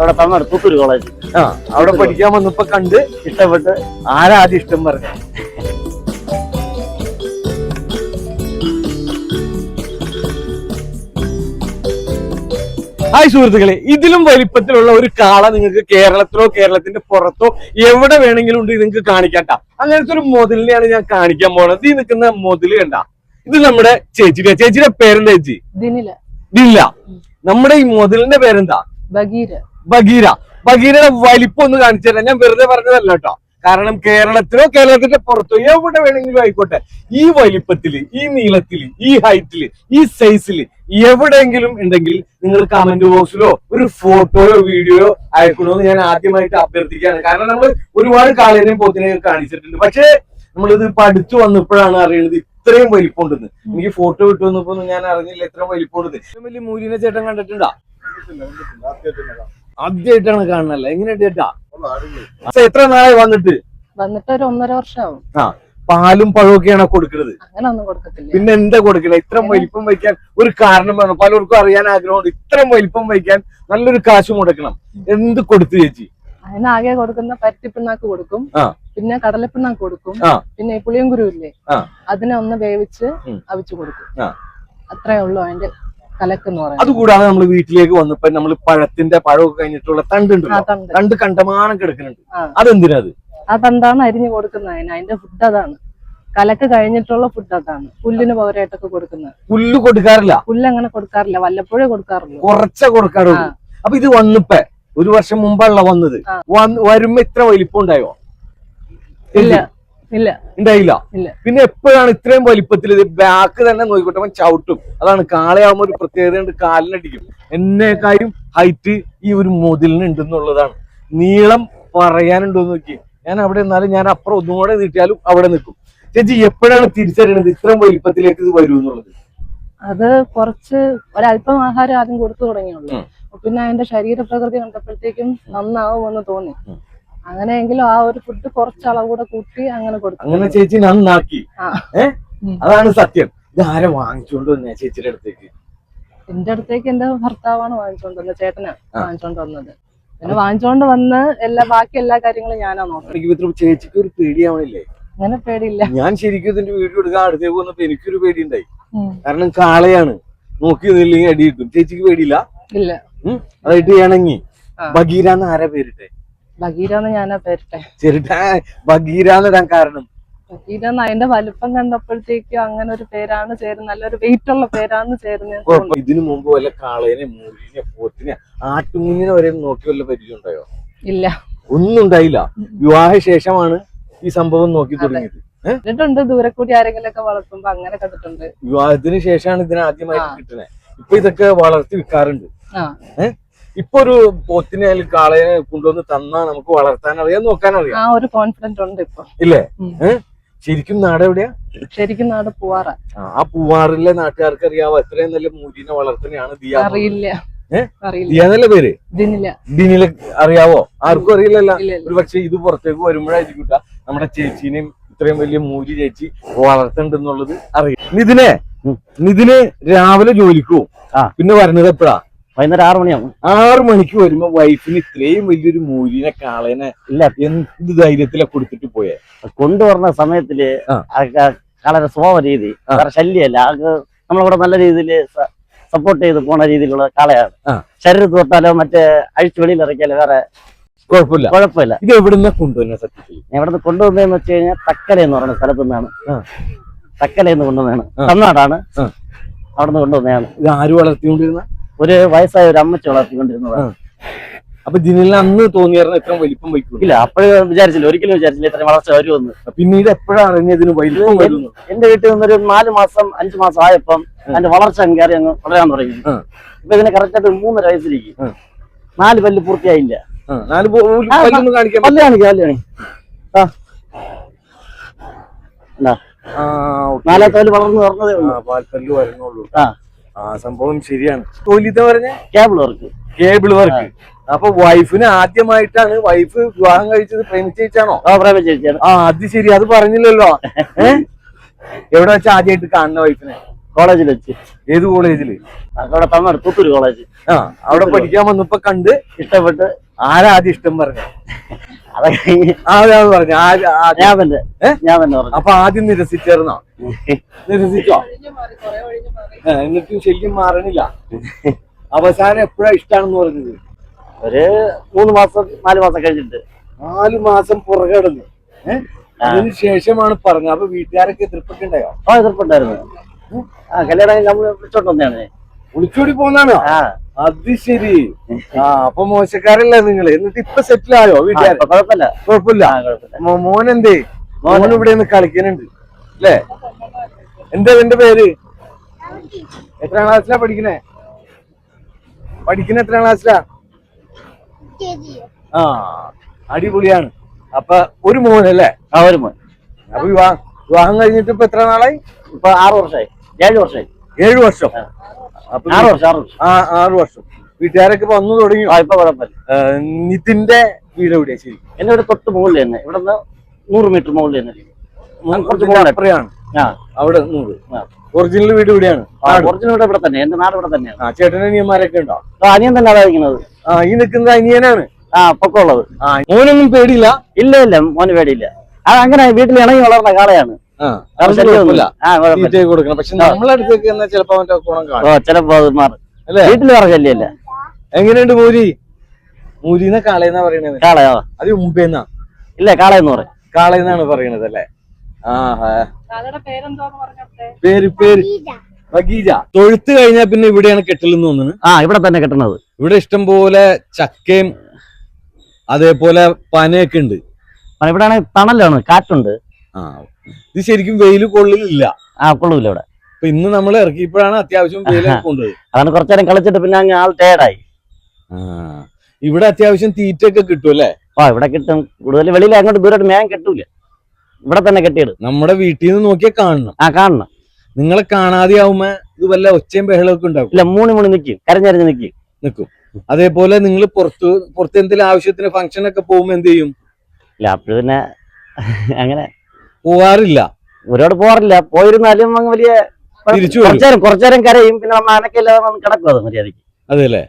അവിടെ തമിഴ്നാട് പുത്തൂർ കോളേജ്. അവിടെ പഠിക്കാൻ വന്നപ്പോ കണ്ട് ഇഷ്ടപ്പെട്ട്. ആരാദ്യം ഇഷ്ടം പറഞ്ഞു? ഹായ് സുഹൃത്തുക്കളെ, ഇതിലും വലിപ്പത്തിലുള്ള ഒരു കാള നിങ്ങൾക്ക് കേരളത്തിലോ കേരളത്തിന്റെ പുറത്തോ എവിടെ വേണമെങ്കിലും ഉണ്ട് നിങ്ങൾക്ക് കാണിക്കാട്ട. അങ്ങനത്തെ ഒരു മുതലിനെയാണ് ഞാൻ കാണിക്കാൻ പോണത്. ഈ നിൽക്കുന്ന മുതല് കണ്ട, ഇത് നമ്മുടെ ചേച്ചിയുടെ പേരെന്താ ചേച്ചി? ദിനില. നമ്മുടെ ഈ മുതലിന്റെ പേരെന്താ? ബഗീരയുടെ വലിപ്പം ഒന്ന് കാണിച്ചു തരാം. ഞാൻ വെറുതെ പറഞ്ഞതല്ല കേട്ടോ. കാരണം കേരളത്തിലോ കേരളത്തിന്റെ പുറത്തോ എവിടെ വേണമെങ്കിലും ആയിക്കോട്ടെ, ഈ വലിപ്പത്തില്, ഈ നീളത്തില്, ഈ ഹൈറ്റില്, ഈ സൈസില് എവിടെയെങ്കിലും ഉണ്ടെങ്കിൽ നിങ്ങൾ കമന്റ് ബോക്സിലോ ഒരു ഫോട്ടോയോ വീഡിയോയോ അയക്കണമെന്ന് ഞാൻ ആദ്യമായിട്ട് അഭ്യർത്ഥിക്കുകയാണ്. കാരണം നമ്മൾ ഒരുപാട് കാളേനെയും പോത്തിനെയും കാണിച്ചിട്ടുണ്ട്. പക്ഷേ നമ്മളിത് പഠിച്ചു വന്നപ്പോഴാണ് അറിയുന്നത് ഇത്രയും വലിപ്പം ഉണ്ടെന്ന്. എനിക്ക് ഫോട്ടോ വിട്ടു വന്നപ്പോ ഞാൻ അറിഞ്ഞില്ല ഇത്രയും വലിപ്പം ഉണ്ടെന്ന്. ഏറ്റവും വലിയ മൂരിനെ ചേട്ടൻ കണ്ടിട്ടുണ്ടോ? ആദ്യമായിട്ടാണ് കാണുന്നല്ല. എങ്ങനെയുണ്ട് ചേട്ടാ? എത്ര നാളായി വന്നിട്ട് ഒരു 1.5 വർഷമാവും. പാലും പഴമൊക്കെയാണോ കൊടുക്കുന്നത്? അങ്ങനൊന്നും കൊടുക്കത്തില്ല. പിന്നെ എന്താ കൊടുക്കണേ? ഇത്രയും വലിപ്പം വയ്ക്കാൻ ഒരു കാരണം വേണം. പലർക്കും അറിയാൻ ആഗ്രഹമുണ്ട്. ഇത്രയും വലിപ്പം വയ്ക്കാൻ നല്ലൊരു കാശ് മുടക്കണം. എന്ത് കൊടുത്തു ചേച്ചി? അതിനാകെ കൊടുക്കുന്ന പരുത്തിപ്പിണ്ണാക്ക് കൊടുക്കും, പിന്നെ കടലപ്പിണ്ണാക്ക് കൊടുക്കും, പിന്നെ പുളിയും കുരുവില്ലേ അതിനെ ഒന്ന് വേവിച്ച് അവിച്ചു കൊടുക്കും. അത്രേ ഉള്ളൂ അതിന്റെ കലക്കെന്ന് പറയുന്നത്. അതുകൂടാതെ നമ്മൾ വീട്ടിലേക്ക് വന്നപ്പോ നമ്മൾ പഴത്തിന്റെ പഴമൊക്കെ കഴിഞ്ഞിട്ടുള്ള തണ്ടുണ്ടല്ലോ, തണ്ട് കണ്ടമാനം കിടക്കുന്നുണ്ട്. അതെന്തിനാ? ആ തണ്ടാണ് അരിഞ്ഞു കൊടുക്കുന്നത്. അതിന്റെ ഫുഡ് അതാണ്. കലക്ക് കഴിഞ്ഞിട്ടുള്ള ഫുഡ് അതാണ്. പുല്ലിന് പകരമായിട്ടൊക്കെ കൊടുക്കുന്നത്. പുല്ല് കൊടുക്കാറില്ല? പുല്ല് അങ്ങനെ കൊടുക്കാറില്ല, വല്ലപ്പോഴേ കൊടുക്കാറുള്ളൂ. കുറച്ചേ കൊടുക്കാറുള്ളൂ. അപ്പൊ ഇത് വന്നപ്പോ 1 വർഷം മുമ്പല്ല വന്നത്. വരുമ്പോ ഇത്ര വലിപ്പം ഉണ്ടായോ? ഇല്ല, ഉണ്ടായില്ല. പിന്നെ എപ്പോഴാണ് ഇത്രയും വലിപ്പത്തിൽ? ഇത് ബാക്ക് തന്നെ നോക്കിക്കോട്ടെ, അവൻ ചവിട്ടും. അതാണ് കാളയാവുമ്പോ ഒരു പ്രത്യേകത, കാലിനടിക്കും. എന്നേക്കായും ഹൈറ്റ് ഈ ഒരു മുതലിന് ഉണ്ടെന്നുള്ളതാണ്. നീളം പറയാനുണ്ടോന്ന് നോക്കി. ഞാൻ അവിടെ നിന്നാലും ഞാൻ അപ്പുറം ഒന്നും കൂടെ നീട്ടിയാലും അവിടെ നിൽക്കും. ചേച്ചി എപ്പോഴാണ് തിരിച്ചറിയണത് ഇത്രയും വലിപ്പത്തിലേക്ക് ഇത് വരൂ എന്നുള്ളത്? അത് കുറച്ച് ഒരല്പം ആഹാരം ആദ്യം കൊടുത്തു തുടങ്ങിയുള്ളൂ. പിന്നെ അതിന്റെ ശരീരപ്രകൃതി കണ്ടപ്പോഴത്തേക്കും നന്നാവുമെന്ന് തോന്നി. അങ്ങനെയെങ്കിലും ആ ഒരു ഫുഡ് കുറച്ച് അളവ് കൂടെ കൂട്ടി അങ്ങനെ കൊടുത്തു. അങ്ങനെ ചേച്ചി നന്നാക്കി. അതാണ് സത്യം. ഇത് ആരെ വാങ്ങിച്ചോണ്ട് വന്നേ ചേച്ചിയുടെ അടുത്തേക്ക്? എന്റെ അടുത്തേക്ക് എന്റെ ഭർത്താവാണ് വാങ്ങിച്ചോണ്ട് വന്നത്, ചേട്ടനാ വാങ്ങിച്ചോണ്ട് വന്നത്. പിന്നെ വാങ്ങിച്ചോണ്ട് വന്ന് ബാക്കി എല്ലാ കാര്യങ്ങളും ഞാനാ നോക്കുന്നത്. ചേച്ചിക്ക് ഒരു പേടിയാവണില്ലേ? അങ്ങനെ പേടിയില്ല. ഞാൻ ശരിക്കും ഇതിന്റെ വീഡിയോ എടുക്കാൻ അടുത്തേക്ക് വന്നപ്പോ എനിക്കൊരു പേടി ഉണ്ടായി. കാരണം കാളയാണ്, നോക്കിയതില്ലെങ്കിൽ അടി കിട്ടും. ചേച്ചിക്ക് പേടിയില്ല? ഇല്ല. അതായിട്ട് ഇണങ്ങി. ബഗീരാന്ന് ആരാ പേരിട്ടെ? ബഗീരാന്ന് ഞാനാ പേരിട്ടെ. ബഗീരാന്നിടാൻ കാരണം? ബഗീരാന്ന് അതിന്റെ വലുപ്പം കണ്ടപ്പോഴത്തേക്കും അങ്ങനെ ഒരു പേരാണ് ചേരുന്നത്. നല്ലൊരു വെയിറ്റ് ഉള്ള പേരാണ് ചേരുന്നത്. ഇതിനു മുമ്പ് വല്ല കാളേനെ, മൂരിനെ, പോത്തിനെ, ആട്ടുകുഞ്ഞിനെ വരെ നോക്കി വല്ല പരിചയം ഉണ്ടായോ? ഇല്ല, ഒന്നും ഉണ്ടായില്ല. വിവാഹ ശേഷമാണ് ഈ സംഭവം നോക്കി തുടങ്ങിയത്. കണ്ടിട്ടുണ്ട്, ദൂരെ കൂടി ആരെങ്കിലും ഒക്കെ വളർത്തുമ്പോ അങ്ങനെ കണ്ടിട്ടുണ്ട്. വിവാഹത്തിന് ശേഷമാണ് ഇതിന് ആദ്യമായിട്ട് കിട്ടണേ. ഇപ്പൊ ഇതൊക്കെ വളർത്തി വിൽക്കാറുണ്ട്. ഇപ്പൊ ഒരു പോത്തിനെ അല്ലെങ്കിൽ കാളയെ കൊണ്ടുവന്ന് തന്നാ നമുക്ക് വളർത്താൻ അറിയാം, നോക്കാൻ അറിയാം. ആ ഒരു കോൺഫിഡൻസ് ഉണ്ട് ഇപ്പൊ. ഇല്ലേ? ശരിക്കും നാട് എവിടെയാ? ശരിക്കും നാട് പൂവാറ. ആ പൂവാറിലെ നാട്ടുകാർക്ക് അറിയാവോ എത്രയും നല്ല മൂരിനെ വളർത്തുന്നതാണ് ദിയ? അറിയില്ല. ദിയ എന്നല്ല പേര്? ദിനില. അറിയാവോ? ആർക്കും അറിയില്ലല്ലോ. ഒരു പക്ഷെ ഇത് പുറത്തേക്ക് വരുമ്പോഴായിരിക്കും നമ്മുടെ ചേച്ചീനെയും ഇത്രയും വലിയ മൂരി ചേച്ചി വളർത്തണ്ടെന്നുള്ളത് അറിയാം. നിതിന് രാവിലെ ജോലിക്കോ? പിന്നെ വരുന്നത് എപ്പോഴാ? വൈകുന്നേരം 6 മണിയാവും. 6 മണിക്ക് വരുമ്പോ വൈഫിന് ഇത്രയും വലിയൊരു മൂരിനെ കാളേനെ ഇല്ല എന്ത് ധൈര്യത്തിലാ കൊടുത്തിട്ട് പോയേ? കൊണ്ടുവരുന്ന സമയത്തില് വളരെ സ്വഭാവ രീതി, വേറെ ശല്യമല്ല. നമ്മളിവിടെ നല്ല രീതിയിൽ സപ്പോർട്ട് ചെയ്ത് പോണ രീതിയിലുള്ള കാളയാണ്. ശരീരത്ത് തൊട്ടാലോ മറ്റേ അഴിച്ചു വെളിയിൽ ഇറക്കിയാലോ വേറെ കുഴപ്പമില്ല. ഇത് എവിടുന്ന കൊണ്ടുവന്ന? സത്യത്തിൽ എവിടുന്ന് കൊണ്ടുവന്നതെന്ന് വെച്ച് കഴിഞ്ഞാൽ തക്കല എന്ന് പറയുന്ന സ്ഥലത്തു നിന്നാണ്. തക്കലയെന്ന് കൊണ്ടുവന്നതാണ്, തമിഴ്നാടാണ്. അവിടുന്ന് കൊണ്ടുവന്നതാണ്. ഇത് ആര് വളർത്തിക്കൊണ്ടിരുന്ന? ഒരു വയസ്സായ ഒരു അമ്മച്ചി വളർത്തിക്കൊണ്ടിരുന്നതാണ്. അപ്പൊ ജിനിലിന് അന്ന് തോന്നിയായിരുന്നു ഇത്ര വലിപ്പം വയ്ക്കും? ഇല്ല, അപ്പോഴും വിചാരിച്ചില്ല, ഒരിക്കലും വിചാരിച്ചില്ല ഇത്രയും വളർച്ച വരുമെന്ന്. പിന്നീട് എപ്പോഴാണ് അറിഞ്ഞതിന് വലിപ്പം വരുന്നു? എന്റെ വീട്ടിൽ നിന്നൊരു 4 മാസം 5 മാസം ആയപ്പം അതിന്റെ വളർച്ച കയറി അങ്ങ് വളരാൻ തുടങ്ങി. ഇപ്പൊ ഇതിന് കറക്റ്റായിട്ട് 3.5 വയസ്സിലേക്ക് 4 പല്ല് പൂർത്തിയായില്ല. നാലാമത്തെ പല്ല് വളർന്നു പറഞ്ഞതേ ഉള്ളൂ. പാൽപ്പല്ല് വരുന്നുള്ളൂ. സംഭവം ശരിയാണ്. ജോലിത്തെ പറഞ്ഞ കേബിൾ വർക്ക്. അപ്പൊ വൈഫിന് ആദ്യമായിട്ടാണ് വൈഫ് വിവാഹം കഴിച്ചത് പ്രേമിച്ചാണോ? പ്രേമിച്ചാണ്. അത് ശരി, അത് പറഞ്ഞില്ലല്ലോ. എവിടെ വെച്ചാ ആദ്യമായിട്ട് കാണുന്ന വൈഫിനെ? കോളേജിൽ വെച്ച്. ഏത് കോളേജില്? അവിടെ തമിഴ്നാട് പുത്തൂര് കോളേജ്. ആ, അവിടെ പഠിക്കാൻ വന്നപ്പോ കണ്ട് ഇഷ്ടപ്പെട്ട്. ആരാ ആദ്യം ഇഷ്ടം പറഞ്ഞു? അതൊക്കെ ആരാന്ന് പറഞ്ഞു? ഞാൻ തന്നെ പറഞ്ഞു. അപ്പൊ ആദ്യം നിരസിച്ചേർന്നോ? നിരസിച്ചോ? എന്നിട്ടും ശരിക്കും മാറണില്ല. അവസാനം എപ്പോഴാ ഇഷ്ടാണെന്ന് പറഞ്ഞത്? ഒരു 3 മാസം 4 മാസം കഴിഞ്ഞിട്ട്. 4 മാസം പുറകെ കിടന്നു. അതിന് ശേഷമാണ് പറഞ്ഞത്. അപ്പൊ വീട്ടുകാരൊക്കെ എതിർപ്പൊക്കെ ഉണ്ടായോ? എതിർപ്പുണ്ടായിരുന്നു. കല്യാണം നമ്മൾ വിളിച്ചോണ്ട് വന്നതാണ്. വിളിച്ചോടി പോന്നാണോ? അത് ശരി. അപ്പൊ മോശക്കാരല്ലേ നിങ്ങള്? എന്നിട്ട് ഇപ്പൊ സെറ്റിൽ ആയോ വീട്ടുകാർ? കുഴപ്പമില്ല. മോനെന്തേ? മോൻ ഇവിടെ നിന്ന് കളിക്കുന്നുണ്ട് അല്ലേ? എന്താ എന്റെ പേര്? എത്രാം ക്ലാസ്സിലാ പഠിക്കണേ? എത്രാം ക്ലാസ്സിലാ? അടിപൊളിയാണ്. അപ്പൊ ഒരു മോനല്ലേ? ഒരു മോൻ. അപ്പൊ വിവാഹം കഴിഞ്ഞിട്ട് ഇപ്പൊ എത്ര നാളായി? ഇപ്പൊ 6 വർഷമായി. 7 വർഷമായി. 7 വർഷം. അപ്പൊ 6 വർഷം. വീട്ടുകാരൊക്കെ വന്നു തുടങ്ങി. ഇപ്പൊ കുഴപ്പമില്ല. നിതിന്റെ വീട് എവിടെയാ? ശരി, എന്നെ ഇവിടെ തൊട്ട് മുകളിൽ തന്നെ. ഇവിടെ 100 മീറ്റർ മുകളിൽ തന്നെ. അപ്പുറയാണ് അവിടെ 100. ഒറിജിനൽ വീട് ഇവിടെയാണ്? ഒറിജിനൽ വീട് ഇവിടെ തന്നെ. എന്റെ നാട് ഇവിടെ തന്നെയാണ്. ചേട്ടൻ അനിയന്മാരൊക്കെ ഉണ്ടോ? അനിയൻ തന്നെ അതായിരിക്കുന്നത്. ഈ നിൽക്കുന്നത് അനിയനാണ്. പൊക്കമുള്ളത്. മോനൊന്നും പേടിയില്ല? ഇല്ല, മോന് പേടിയില്ല. അത് അങ്ങനെ വീട്ടിൽ ഇണങ്ങി വളർന്ന കാളയാണ്. കൊടുക്കണം. പക്ഷെ നമ്മളടുത്തേക്ക് ചിലപ്പോ അവന്റെ ഗുണം കാണും. ചിലപ്പോ അത് മാറും. വീട്ടിൽ വേറെ ശല്യല്ല. എങ്ങനെയുണ്ട് മൂരി? മൂരിന്ന കാളയെന്നാ പറയണത്? കാളയോ? അത് മുമ്പേന്നാ? ഇല്ല, കാളയെന്ന് പറയും. കാളയെന്നാണ് പറയണത് അല്ലേ? പേര് വഗീജ. തൊഴുത്ത് കഴിഞ്ഞാ പിന്നെ ഇവിടെയാണ് കെട്ടലെന്ന് തോന്നുന്നു. ഇവിടെ തന്നെ കെട്ടണത്. ഇവിടെ ഇഷ്ടം പോലെ ചക്കയും അതേപോലെ പനയൊക്കെ ഉണ്ട്. ഇവിടെ തണലാണ്, കാറ്റുണ്ട്. ഇത് ശരിക്കും വെയില് കൊള്ളില്ല. കൊള്ളൂല ഇവിടെ. അപ്പൊ ഇന്ന് നമ്മൾ ഇറക്കിയപ്പോഴാണ് അത്യാവശ്യം വെയിലൊക്കെ കൊണ്ടുപോയി. അതാണ് കുറച്ചേരം കളിച്ചിട്ട് പിന്നെ അങ്ങ് ആൾ ടയേർഡായി. ഇവിടെ അത്യാവശ്യം തീറ്റയൊക്കെ കിട്ടും അല്ലേ? ഇവിടെ കിട്ടും. കൂടുതൽ വെളിയിൽ അങ്ങോട്ട് ദൂരോട്ട് മേൻ കെട്ടൂല. ഇവിടെ തന്നെ കെട്ടിയിടും. നമ്മുടെ വീട്ടിൽ നിന്ന് നോക്കിയാൽ കാണണം. കാണണം. നിങ്ങളെ കാണാതെ ആവുമ്പോ ഇത് വല്ല ഒച്ചയും ബഹളമൊക്കെ ഉണ്ടാവും. ഇല്ല, മൂണി നിൽക്കും, കരഞ്ഞരഞ്ഞ് നിൽക്കും. അതേപോലെ നിങ്ങൾ പുറത്ത് എന്തെങ്കിലും ആവശ്യത്തിന് ഫംഗ്ഷൻ ഒക്കെ പോകുമ്പോ എന്ത് ചെയ്യും? ഇല്ല, അപ്പോഴും പിന്നെ അങ്ങനെ പോവാറില്ല. ഒരുപാട് പോവാറില്ല. പോയിരുന്നാലും അങ്ങ് വലിയ കുറച്ചേരം കരയും. പിന്നെ നമ്മ അനക്കില്ലാതെ കിടക്കും. അത് മര്യാദക്ക്. അതെല്ലേ?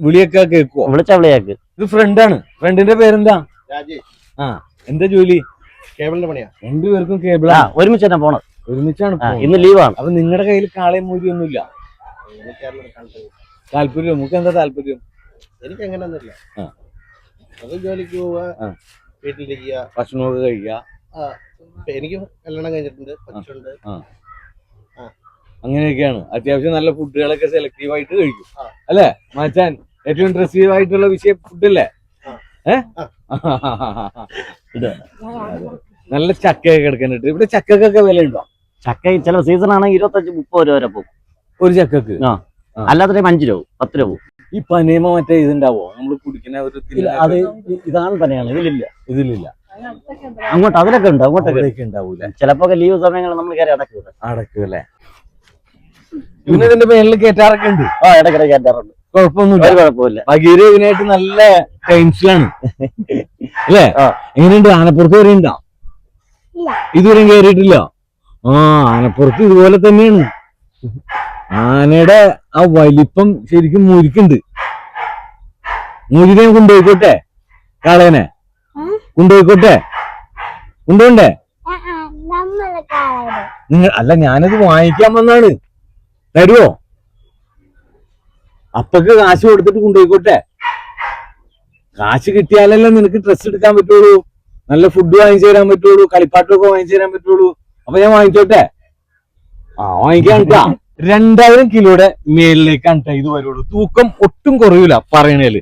വിളിയൊക്കെ കേൾക്കുവോ? വിളിയാക്ക്. ഇത് ഫ്രണ്ടാണ്. ഫ്രണ്ടിന്റെ പേരെന്താ? എന്താ ജോലി? കേബിളിന്റെ പണിയാ. 2 പേർക്കും കേബിളാ. ഒരുമിച്ച് തന്നെ പോണത്. ഒരുമിച്ചാണ്. ഇന്ന് ലീവാണ്. അപ്പൊ നിങ്ങളുടെ കയ്യിൽ കാളയും മൂരിയൊന്നുമില്ല? താല്പര്യം? നമുക്ക് എന്താ താല്പര്യം? എനിക്ക് അങ്ങനെയൊന്നുമില്ല. അത് ജോലിക്ക് പോവുക, വീട്ടിലിരിക്കുക, ഭക്ഷണമൊക്കെ കഴിക്കുക. എനിക്ക് കല്യാണം കഴിഞ്ഞിട്ടുണ്ട്, കൊച്ചുണ്ട്. അങ്ങനെയൊക്കെയാണ്. അത്യാവശ്യം നല്ല ഫുഡുകളൊക്കെ സെലക്റ്റീവ് ആയിട്ട് കഴിക്കും അല്ലേ മാച്ചാൻ? ഏറ്റവും ഇൻട്രസ്റ്റീവ് ആയിട്ടുള്ള വിഷയം ഫുഡല്ലേ? നല്ല ചക്കയൊക്കെ കിടക്കാനിട്ട്. ഇവിടെ ചക്കക്കൊക്കെ വില ഉണ്ടോ? ചക്ക ചില സീസൺ ആണെങ്കിൽ 25-30 രൂപ വരെ പോകും ഒരു ചക്കക്ക്. അല്ലാത്ത 5 രൂപ 10 രൂപ. ഈ പനേമ മറ്റേ ഇതുണ്ടാവോ നമ്മൾ കുടിക്കുന്ന ഒരു? അത് ഇതാണ് തന്നെയാണ്. ഇതിലില്ല. അങ്ങോട്ട് അതിലൊക്കെ ഉണ്ട്. അങ്ങോട്ടൊക്കെ ഉണ്ടാവൂല. ചിലപ്പോ ലീവ് സമയങ്ങളിൽ നമ്മൾ കയറി അടക്കൂല്ലേ? പിന്നെ ഇതിന്റെ മേളിൽ കയറ്റാറൊക്കെ ഉണ്ട്. ഇടയ്ക്കിടയ്ക്ക് കയറ്റാറുണ്ട്. കുഴപ്പമില്ല. ഭഗീര ഇതിനായിട്ട് നല്ല ടൈംസിലാണ് അല്ലേ? എങ്ങനെയുണ്ട്? ആനപ്പുറത്ത് കയറിയുണ്ടോ? ഇതുവരെ കയറിയിട്ടില്ല. ആനപ്പുറത്ത് ഇതുപോലെ തന്നെയാണ്. ആനയുടെ ആ വലിപ്പം ശരിക്കും മൂരിക്കുണ്ട്. മൂരിനെ കൊണ്ടുപോയിക്കോട്ടെ? കാളേനെ കൊണ്ടുപോയിക്കോട്ടെ? കൊണ്ടുപോണ്ടേ? നിങ്ങൾ അല്ല, ഞാനത് വാങ്ങിക്കാൻ വന്നാണ്. തരുവോ? അപ്പൊക്ക് കാശ് കൊടുത്തിട്ട് കൊണ്ടുപോയിക്കോട്ടെ? കാശ് കിട്ടിയാലല്ലേ നിനക്ക് ഡ്രസ്സ് എടുക്കാൻ പറ്റുള്ളൂ, നല്ല ഫുഡ് വാങ്ങിച്ചു തരാൻ പറ്റുള്ളൂ, കളിപ്പാട്ടമൊക്കെ വാങ്ങിച്ചു തരാൻ പറ്റുള്ളൂ. അപ്പൊ ഞാൻ വാങ്ങിച്ചോട്ടെ? വാങ്ങിക്കാൻ 2000 കിലോയുടെ മേലിലേക്കാണ് ഇത് വരുള്ളൂ. തൂക്കം ഒട്ടും കുറയൂല പറയണേല്.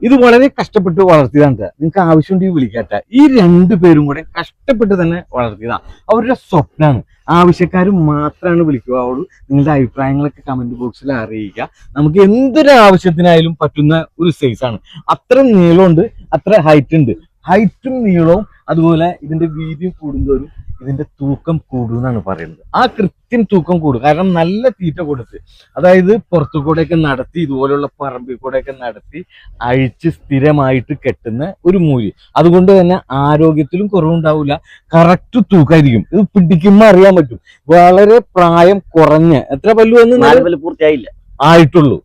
ഇത് വളരെ കഷ്ടപ്പെട്ട് വളർത്തിയതാണ്. നിങ്ങൾക്ക് ആവശ്യമുണ്ടെങ്കിൽ വിളിക്കാട്ടെ. ഈ 2 പേരും കൂടെ കഷ്ടപ്പെട്ട് തന്നെ വളർത്തിയതാണ്. അവരുടെ സ്വപ്നമാണ്. ആവശ്യക്കാർ മാത്രമാണ് വിളിക്കുകയുള്ളൂ. നിങ്ങളുടെ അഭിപ്രായങ്ങളൊക്കെ കമന്റ് ബോക്സിൽ അറിയിക്കുക. നമുക്ക് എന്തൊരു ആവശ്യത്തിനായാലും പറ്റുന്ന ഒരു സൈസാണ്. അത്ര നീളമുണ്ട്, അത്ര ഹൈറ്റ് ഉണ്ട്. ഹൈറ്റും നീളവും അതുപോലെ ഇതിന്റെ വീതിയും കൂടുന്നവരും ഇതിന്റെ തൂക്കം കൂടും എന്നാണ് പറയുന്നത്. ആ കൃത്യം തൂക്കം കൂടും. കാരണം നല്ല തീറ്റ കൊടുത്ത്, അതായത് പുറത്തു കൂടെയൊക്കെ നടത്തി, ഇതുപോലുള്ള പറമ്പിൽ കൂടെയൊക്കെ നടത്തി അഴിച്ച് സ്ഥിരമായിട്ട് കെട്ടുന്ന ഒരു മൂരി. അതുകൊണ്ട് തന്നെ ആരോഗ്യത്തിലും കുറവുണ്ടാവില്ല, കറക്റ്റ് തൂക്കായിരിക്കും. ഇത് പിടിക്കുമ്പോൾ അറിയാൻ പറ്റും. വളരെ പ്രായം കുറഞ്ഞ, എത്ര പല്ലു വന്ന് 4 പല്ല് പൂർത്തിയായില്ല, ആയിട്ടുള്ളൂ,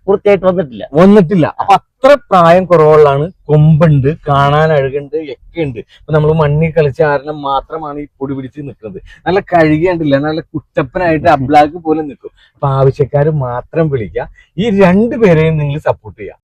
പൂർത്തിയായിട്ട് വന്നിട്ടില്ല. അപ്പൊ അത്ര പ്രായം കുറവുള്ളതാണ്. കൊമ്പുണ്ട്, കാണാൻ അഴകുണ്ട്, ഒക്കെ ഉണ്ട്. ഇപ്പൊ നമ്മൾ മണ്ണിൽ കളിച്ച കാരണം മാത്രമാണ് ഈ പൊടി പിടിച്ച് നിൽക്കുന്നത്. നല്ല കഴുകിയാണ്ടില്ല, നല്ല കുറ്റപ്പനായിട്ട് അബ്ലാക്ക് പോലെ നിൽക്കും. അപ്പൊ ആവശ്യക്കാർ മാത്രം വിളിക്കുക. ഈ 2 പേരെയും നിങ്ങൾ സപ്പോർട്ട് ചെയ്യുക.